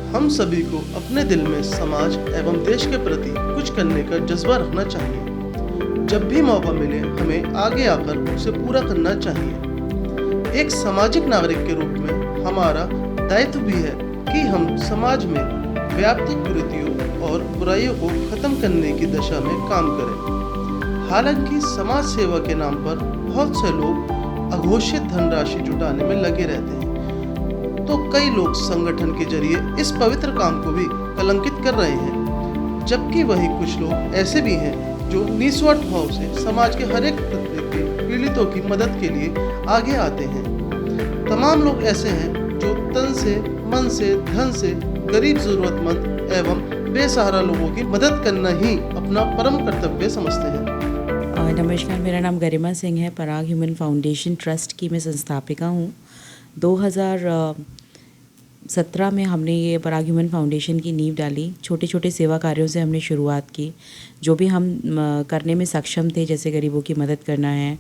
हम सभी को अपने दिल में समाज एवं देश के प्रति कुछ करने का जज्बा रखना चाहिए। जब भी मौका मिले हमें आगे आकर उसे पूरा करना चाहिए। एक सामाजिक नागरिक के रूप में हमारा दायित्व भी है कि हम समाज में व्याप्त कुरीतियों और बुराइयों को खत्म करने की दिशा में काम करें। हालांकि समाज सेवा के नाम पर बहुत से लोग अघोषित धनराशि जुटाने में लगे रहते हैं, तो कई लोग संगठन के जरिए इस पवित्र काम को भी कलंकित कर रहे हैं। जबकि वहीं कुछ लोग ऐसे भी हैं जो निस्वार्थ भाव से समाज के हर एक तबके के पीड़ितों की मदद के लिए आगे आते हैं। तमाम लोग ऐसे हैं जो तन से, मन से, धन से गरीब, जरूरतमंद एवं बेसहारा लोगों की मदद करना ही अपना परम कर्तव्य समझते हैं। नमस्कार, मेरा नाम गरिमा सिंह है। पराग ह्यूमन फाउंडेशन ट्रस्ट की मैं संस्थापिका हूँ। 2017 में हमने ये पराग ह्यूमन फाउंडेशन की नींव डाली। छोटे छोटे सेवा कार्यों से हमने शुरुआत की, जो भी हम करने में सक्षम थे, जैसे गरीबों की मदद करना है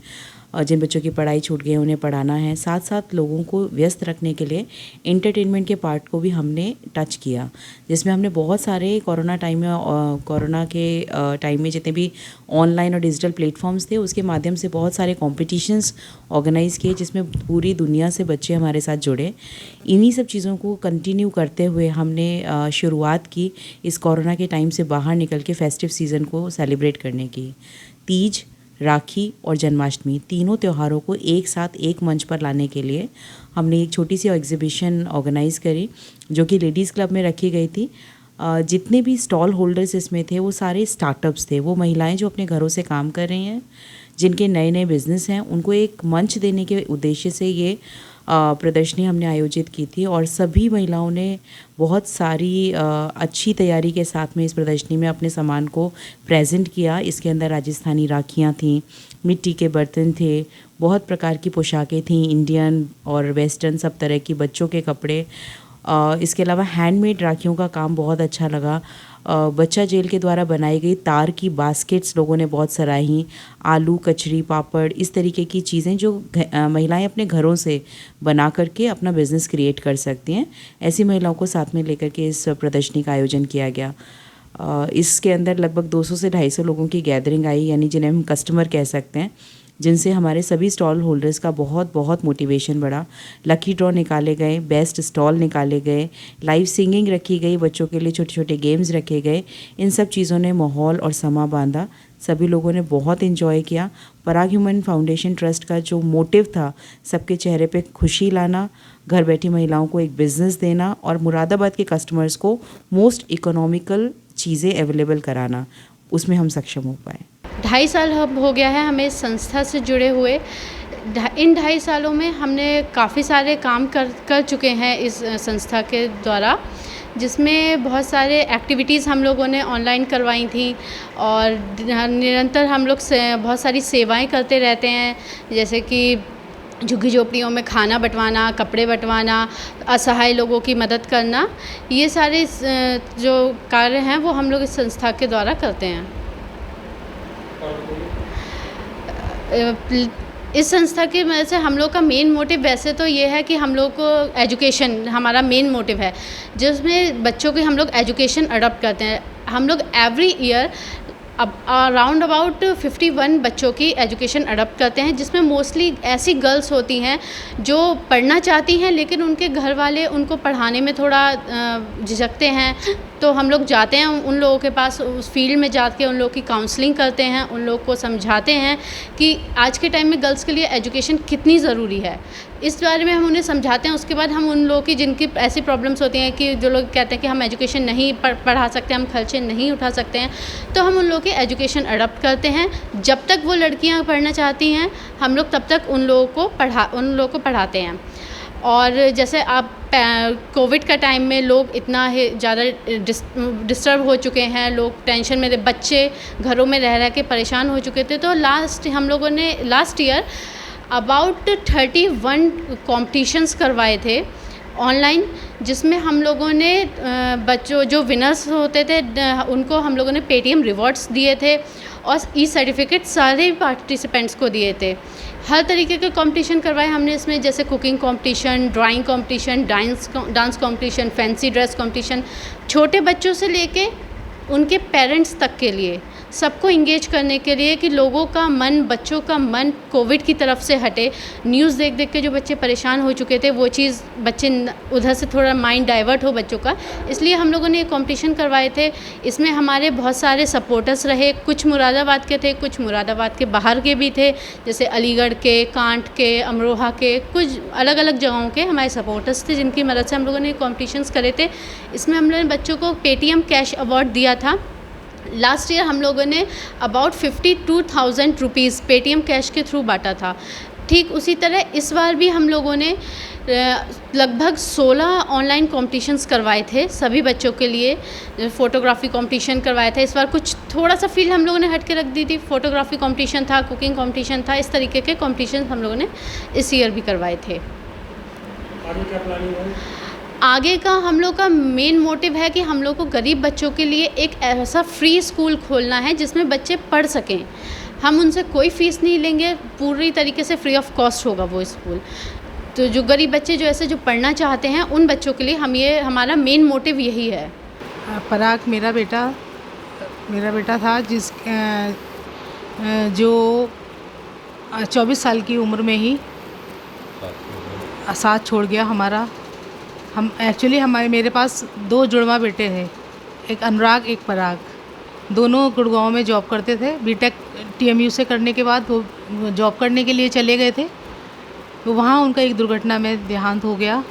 और जिन बच्चों की पढ़ाई छूट गई है उन्हें पढ़ाना है। साथ साथ लोगों को व्यस्त रखने के लिए एंटरटेनमेंट के पार्ट को भी हमने टच किया, जिसमें हमने बहुत सारे कोरोना के टाइम में जितने भी ऑनलाइन और डिजिटल प्लेटफॉर्म्स थे उसके माध्यम से बहुत सारे कॉम्पिटिशन्स ऑर्गेनाइज़ किए, जिसमें पूरी दुनिया से बच्चे हमारे साथ जुड़े। इन्हीं सब चीज़ों को कंटिन्यू करते हुए हमने शुरुआत की इस कोरोना के टाइम से बाहर निकल के फेस्टिव सीज़न को सेलिब्रेट करने की। तीज, राखी और जन्माष्टमी तीनों त्योहारों को एक साथ एक मंच पर लाने के लिए हमने एक छोटी सी एग्जीबिशन ऑर्गेनाइज़ करी, जो कि लेडीज़ क्लब में रखी गई थी। जितने भी स्टॉल होल्डर्स इसमें थे वो सारे स्टार्टअप्स थे। वो महिलाएं जो अपने घरों से काम कर रही हैं, जिनके नए नए बिज़नेस हैं, उनको एक मंच देने के उद्देश्य से ये प्रदर्शनी हमने आयोजित की थी। और सभी महिलाओं ने बहुत सारी अच्छी तैयारी के साथ में इस प्रदर्शनी में अपने सामान को प्रेजेंट किया। इसके अंदर राजस्थानी राखियाँ थीं, मिट्टी के बर्तन थे, बहुत प्रकार की पोशाकें थीं, इंडियन और वेस्टर्न सब तरह की, बच्चों के कपड़े। इसके अलावा हैंडमेड राखियों का काम बहुत अच्छा लगा। बच्चा जेल के द्वारा बनाई गई तार की बास्केट्स लोगों ने बहुत सराही। आलू, कचरी, पापड़, इस तरीके की चीज़ें जो महिलाएं अपने घरों से बना करके अपना बिज़नेस क्रिएट कर सकती हैं, ऐसी महिलाओं को साथ में लेकर के इस प्रदर्शनी का आयोजन किया गया। इसके अंदर लगभग 200 से 250 लोगों की गैदरिंग आई, यानी जिन्हें हम कस्टमर कह सकते हैं, जिनसे हमारे सभी स्टॉल होल्डर्स का बहुत बहुत मोटिवेशन बढ़ा। लकी ड्रॉ निकाले गए, बेस्ट स्टॉल निकाले गए, लाइव सिंगिंग रखी गई, बच्चों के लिए छोटे छोटे गेम्स रखे गए। इन सब चीज़ों ने माहौल और समा बांधा। सभी लोगों ने बहुत इन्जॉय किया। पराग ह्यूमन फाउंडेशन ट्रस्ट का जो मोटिव था, सबके चेहरे पे खुशी लाना, घर बैठी महिलाओं को एक बिज़नेस देना और मुरादाबाद के कस्टमर्स को मोस्ट इकोनॉमिकल चीज़ें अवेलेबल कराना, उसमें हम सक्षम हो पाए। 2.5 साल अब हो गया है हमें इस संस्था से जुड़े हुए। इन 2.5 सालों में हमने काफ़ी सारे काम कर चुके हैं इस संस्था के द्वारा, जिसमें बहुत सारे एक्टिविटीज़ हम लोगों ने ऑनलाइन करवाई थी और निरंतर हम लोग बहुत सारी सेवाएं करते रहते हैं, जैसे कि झुग्गी झोपड़ियों में खाना बंटवाना, कपड़े बंटवाना, असहाय लोगों की मदद करना। ये सारे जो कार्य हैं वो हम लोग इस संस्था के द्वारा करते हैं। इस संस्था की वजह से हम लोग का मेन मोटिव वैसे तो ये है कि हम लोग को एजुकेशन हमारा मेन मोटिव है, जिसमें बच्चों की हम लोग एजुकेशन अडॉप्ट करते हैं। हम लोग एवरी ईयर अब अराउंड अबाउट 51 बच्चों की एजुकेशन अडॉप्ट करते हैं, जिसमें मोस्टली ऐसी गर्ल्स होती हैं जो पढ़ना चाहती हैं लेकिन उनके घर वाले उनको पढ़ाने में थोड़ा झिझकते हैं। तो हम लोग जाते हैं उन लोगों के पास, उस फील्ड में जाके उन लोगों की काउंसलिंग करते हैं, उन लोगों को समझाते हैं कि आज के टाइम में गर्ल्स के लिए एजुकेशन कितनी ज़रूरी है। इस बारे में हम उन्हें समझाते हैं। उसके बाद हम उन लोगों की जिनकी ऐसी प्रॉब्लम्स होती हैं कि जो लोग कहते हैं कि हम एजुकेशन नहीं पढ़ा सकते, हम खर्चे नहीं उठा सकते हैं, तो हम उन लोगों की एजुकेशन अडॉप्ट करते हैं। जब तक वो लड़कियां पढ़ना चाहती हैं हम लोग तब तक उन लोगों को पढ़ाते हैं। और जैसे अब कोविड का टाइम में लोग इतना ही ज़्यादा डिस्टर्ब हो चुके हैं, लोग टेंशन में, बच्चे घरों में रह रह के परेशान हो चुके थे, तो हम लोगों ने लास्ट ईयर अबाउट 31 कॉम्पिटिशन्स करवाए थे ऑनलाइन, जिसमें हम लोगों ने बच्चों जो विनर्स होते थे उनको हम लोगों ने पेटीएम रिवॉर्ड्स दिए थे और ई सर्टिफिकेट सारे पार्टिसिपेंट्स को दिए थे। हर तरीके के कंपटीशन करवाए हमने इसमें, जैसे cooking competition, drawing competition, dance competition, fancy dress competition, छोटे बच्चों से लेके उनके पेरेंट्स तक के लिए सबको इंगेज करने के लिए कि लोगों का मन, बच्चों का मन कोविड की तरफ से हटे। न्यूज़ देख देख के जो बच्चे परेशान हो चुके थे, वो चीज़ बच्चे उधर से थोड़ा माइंड डाइवर्ट हो बच्चों का, इसलिए हम लोगों ने ये कंपटीशन करवाए थे। इसमें हमारे बहुत सारे सपोर्टर्स रहे, कुछ मुरादाबाद के थे, कुछ मुरादाबाद के बाहर के भी थे, जैसे अलीगढ़ के, कांट के, अमरोहा के, कुछ अलग अलग जगहों के हमारे सपोर्टर्स थे जिनकी मदद से हम लोगों ने कॉम्पिटिशन्स करे थे। इसमें हम लोगों ने बच्चों को पेटीएम कैश अवार्ड दिया था। लास्ट ईयर हम लोगों ने अबाउट 52,000 रुपीज़ पेटीएम कैश के थ्रू बांटा था। ठीक उसी तरह इस बार भी हम लोगों ने लगभग 16 ऑनलाइन कॉम्पिटिशन्स करवाए थे सभी बच्चों के लिए। फ़ोटोग्राफी कंपटीशन करवाया था इस बार, कुछ थोड़ा सा फील्ड हम लोगों ने हट के रख दी थी। फ़ोटोग्राफी कंपटीशन था, कुकिंग कंपटीशन था, इस तरीके के कॉम्पिटिशन हम लोगों ने इस ईयर भी करवाए थे। आगे क्या प्लानिंग है? आगे का हम लोग का मेन मोटिव है कि हम लोग को गरीब बच्चों के लिए एक ऐसा फ्री स्कूल खोलना है जिसमें बच्चे पढ़ सकें। हम उनसे कोई फ़ीस नहीं लेंगे, पूरी तरीके से फ्री ऑफ कॉस्ट होगा वो स्कूल। तो जो गरीब बच्चे जो पढ़ना चाहते हैं उन बच्चों के लिए हमारा मेन मोटिव यही है। पराग मेरा बेटा था जो 24 साल की उम्र में ही साथ छोड़ गया हमारा। मेरे पास 2 जुड़वा बेटे थे, एक अनुराग एक पराग। दोनों गुड़गांव में जॉब करते थे। बीटेक टीएमयू से करने के बाद वो जॉब करने के लिए चले गए थे, तो वहाँ उनका एक दुर्घटना में देहांत हो गया।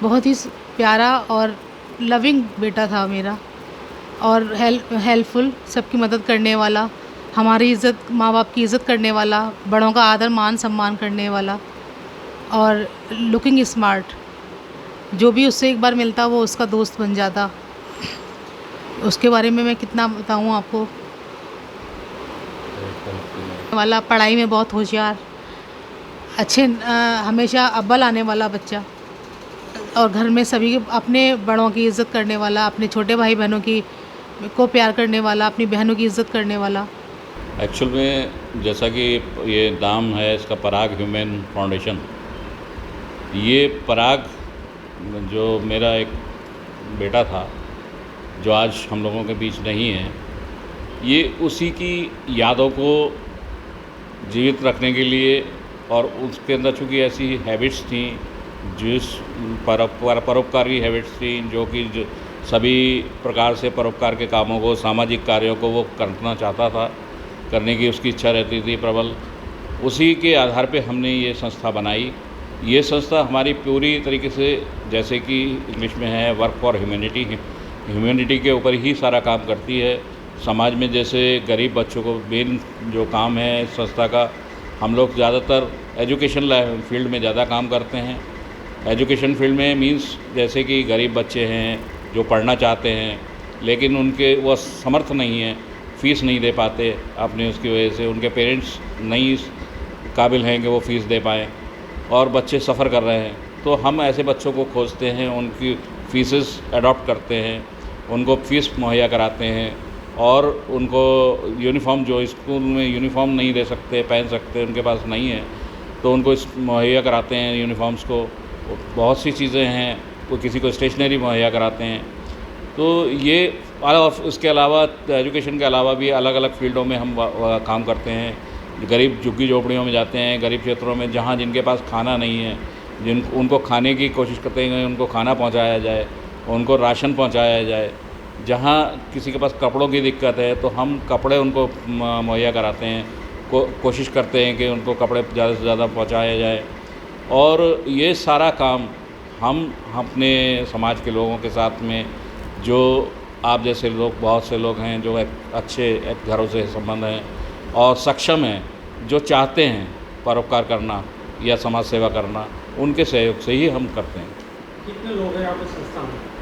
बहुत ही प्यारा और लविंग बेटा था मेरा, और हेल्पफुल, सबकी मदद करने वाला, हमारी इज़्ज़त, माँ बाप की इज़्ज़त करने वाला, बड़ों का आदर मान सम्मान करने वाला, और लुकिंग स्मार्ट। जो भी उससे एक बार मिलता वो उसका दोस्त बन जाता। उसके बारे में मैं कितना बताऊँ आपको। वाला पढ़ाई में बहुत होशियार, अच्छे, हमेशा अव्वल आने वाला बच्चा, और घर में सभी अपने बड़ों की इज़्ज़त करने वाला, अपने छोटे भाई बहनों को प्यार करने वाला, अपनी बहनों की इज़्ज़त करने वाला। एक्चुअल में जैसा कि ये नाम है इसका, पराग ह्यूमन फाउंडेशन, ये पराग जो मेरा एक बेटा था जो आज हम लोगों के बीच नहीं है, ये उसी की यादों को जीवित रखने के लिए, और उसके अंदर चूँकि ऐसी हैबिट्स थी, जिस परोपकारी हैबिट्स थी, जो कि सभी प्रकार से परोपकार के कामों को, सामाजिक कार्यों को वो करना चाहता था, करने की उसकी इच्छा रहती थी प्रबल। उसी के आधार पे हमने ये संस्था बनाई। ये संस्था हमारी पूरी तरीके से, जैसे कि इंग्लिश में है, वर्क फॉर ह्यूमैनिटी के ऊपर ही सारा काम करती है। समाज में जैसे गरीब बच्चों को मेन जो काम है इस संस्था का, हम लोग ज़्यादातर एजुकेशन फील्ड में ज़्यादा काम करते हैं। एजुकेशन फील्ड में मींस जैसे कि गरीब बच्चे हैं जो पढ़ना चाहते हैं, लेकिन उनके वो समर्थ नहीं है, फ़ीस नहीं दे पाते अपने, उसकी वजह से उनके पेरेंट्स नहीं काबिल हैं कि वो फ़ीस दे पाएँ, और बच्चे सफ़र कर रहे हैं। तो हम ऐसे बच्चों को खोजते हैं, उनकी फ़ीसेस अडॉप्ट करते हैं, उनको फ़ीस मुहैया कराते हैं, और उनको यूनिफ़ॉर्म, जो स्कूल में यूनिफ़ॉर्म नहीं दे सकते, पहन सकते, उनके पास नहीं है, तो उनको मुहैया कराते हैं यूनिफ़ॉर्म्स को। बहुत सी चीज़ें हैं, वो किसी को स्टेशनरी मुहैया कराते हैं। तो ये, और उसके अलावा एजुकेशन के अलावा भी अलग अलग फ़ील्डों में हम काम करते हैं। गरीब झुग्गी झोपड़ियों में जाते हैं, गरीब क्षेत्रों में जहाँ जिनके पास खाना नहीं है, उनको खाने की कोशिश करते हैं, उनको खाना पहुँचाया जाए, उनको राशन पहुँचाया जाए। जहाँ किसी के पास कपड़ों की दिक्कत है तो हम कपड़े उनको मुहैया कराते हैं, कोशिश करते हैं कि उनको कपड़े ज़्यादा से ज़्यादा पहुँचाया जाए। और ये सारा काम हम अपने समाज के लोगों के साथ में, जो आप जैसे लोग, बहुत से लोग हैं जो अच्छे घरों से संबंध हैं और सक्षम हैं, जो चाहते हैं परोपकार करना या समाज सेवा करना, उनके सहयोग से ही हम करते हैं। कितने लोग हैं आपकी संस्था में?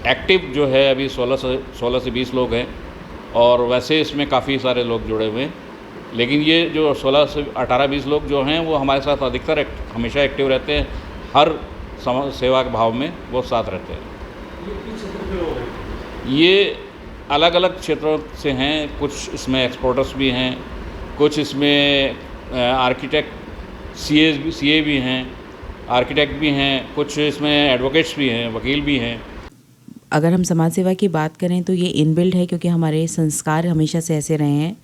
एक्टिव जो है अभी 16 से 20 लोग हैं, और वैसे इसमें काफ़ी सारे लोग जुड़े हुए हैं, लेकिन ये जो 16 से 18-20 लोग जो हैं वो हमारे साथ अधिकतर हमेशा एक्टिव रहते हैं, हर सेवा के भाव में वो साथ रहते हैं। ये किस क्षेत्र के लोग हैं? ये अलग अलग क्षेत्रों से हैं, कुछ इसमें एक्सपोर्टर्स भी हैं, कुछ इसमें आर्किटेक्ट सीए भी हैं, आर्किटेक्ट भी हैं, कुछ इसमें एडवोकेट्स भी हैं, वकील भी हैं। अगर हम समाज सेवा की बात करें तो ये इनबिल्ड है, क्योंकि हमारे संस्कार हमेशा से ऐसे रहे हैं।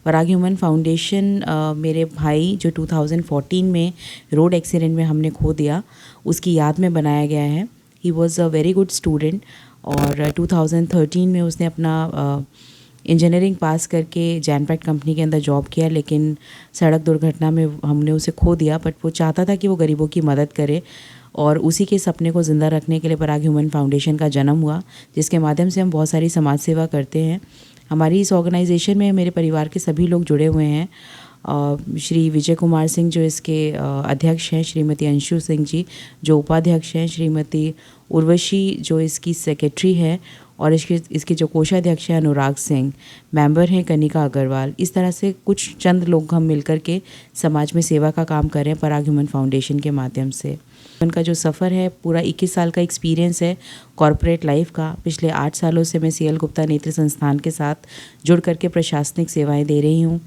पराग ह्यूमन फाउंडेशन मेरे भाई जो 2014 में रोड एक्सीडेंट में हमने खो दिया, उसकी याद में बनाया गया है। He was a very good student और 2013 में उसने अपना इंजीनियरिंग पास करके जैनपैक्ट कंपनी के अंदर जॉब किया, लेकिन सड़क दुर्घटना में हमने उसे खो दिया। बट वो चाहता था कि वो गरीबों की मदद करे और उसी के सपने को ज़िंदा रखने के लिए पराग ह्यूमन फाउंडेशन का जन्म हुआ, जिसके माध्यम से हम बहुत सारी समाज सेवा करते हैं। हमारी इस ऑर्गेनाइजेशन में मेरे परिवार के सभी लोग जुड़े हुए हैं। श्री विजय कुमार सिंह जो इसके अध्यक्ष हैं, श्रीमती अंशु सिंह जी जो उपाध्यक्ष हैं, श्रीमती उर्वशी जो इसकी सेक्रेटरी है, और इसके जो कोषाध्यक्ष हैं अनुराग सिंह, मेंबर हैं कनिका अग्रवाल। इस तरह से कुछ चंद लोग हम मिलकर के समाज में सेवा का काम कर रहे हैं पराग ह्यूमन फाउंडेशन के माध्यम से। उनका जो सफ़र है पूरा 21 साल का एक्सपीरियंस है कॉरपोरेट लाइफ का। पिछले 8 सालों से मैं CL गुप्ता नेत्र संस्थान के साथ जुड़ करके प्रशासनिक सेवाएं दे रही हूँ,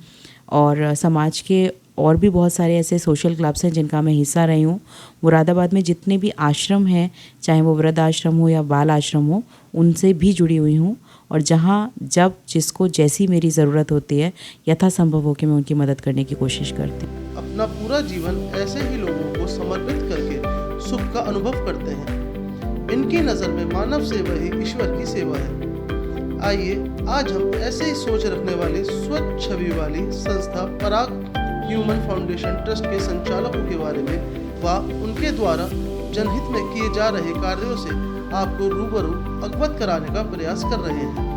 और समाज के और भी बहुत सारे ऐसे सोशल क्लब्स हैं जिनका मैं हिस्सा रही हूँ। मुरादाबाद में जितने भी आश्रम हैं, चाहे वो वृद्ध आश्रम हो या बाल आश्रम हो, उनसे भी जुड़ी हुई हूँ, और जहाँ जब जिसको जैसी मेरी ज़रूरत होती है यथासंभव हो के मैं उनकी मदद करने की कोशिश करती हूँ। अपना पूरा जीवन ऐसे ही लोगों को समर्पित करके सुख का अनुभव करते हैं। इनकी नज़र में मानव सेवा ही ईश्वर की सेवा है। आइए आज हम ऐसे ही सोच रखने वाली स्वच्छ छवि वाली संस्था पराग ह्यूमन फाउंडेशन ट्रस्ट के संचालकों के बारे में व उनके द्वारा जनहित में किए जा रहे कार्यों से आपको रूबरू अवगत कराने का प्रयास कर रहे हैं।